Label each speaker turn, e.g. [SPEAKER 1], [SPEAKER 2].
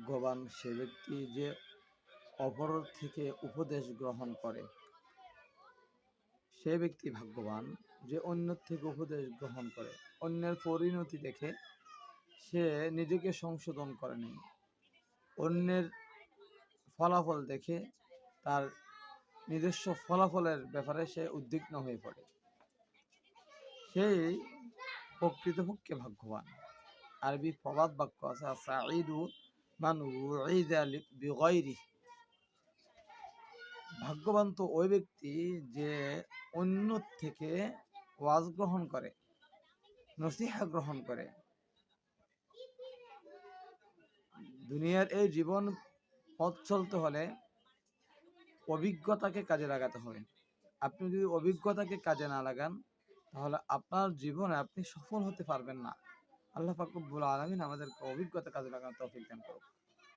[SPEAKER 1] ভাগ্যবান সে ব্যক্তি যে অপর থেকে উপদেশ গ্রহণ করে। সে ব্যক্তি ভাগ্যবান যে অন্যের থেকে উপদেশ গ্রহণ করে, অন্যের পরিণতি দেখে সে নিজেকে সংশোধন করে নেয়, অন্যের ফলাফল দেখে তার নিজস্ব ফলাফলের ব্যাপারে সে উদ্বিগ্ন হয়ে পড়ে, সেই প্রকৃতপক্ষে ভাগ্যবান। আরবি প্রবাদ বাক্য আছে, সাঈদু মান উইদা বিগাইরি। ভাগ্যবান তো ওই ব্যক্তি যে অন্য থেকে ওয়াজ গ্রহণ করে, নসিহা গ্রহণ করে। দুনিয়ার এই জীবন পথ চলতে হলে অভিজ্ঞতাকে কাজে লাগাতে হবে। আপনি যদি অভিজ্ঞতাকে কাজে না লাগান তাহলে আপনার জীবনে আপনি সফল হতে পারবেন না। আল্লাহ পাক রব্বুল আলামিন আমাদেরকে অভিজ্ঞতা কাজে লাগানোর তৌফিক দান করুন।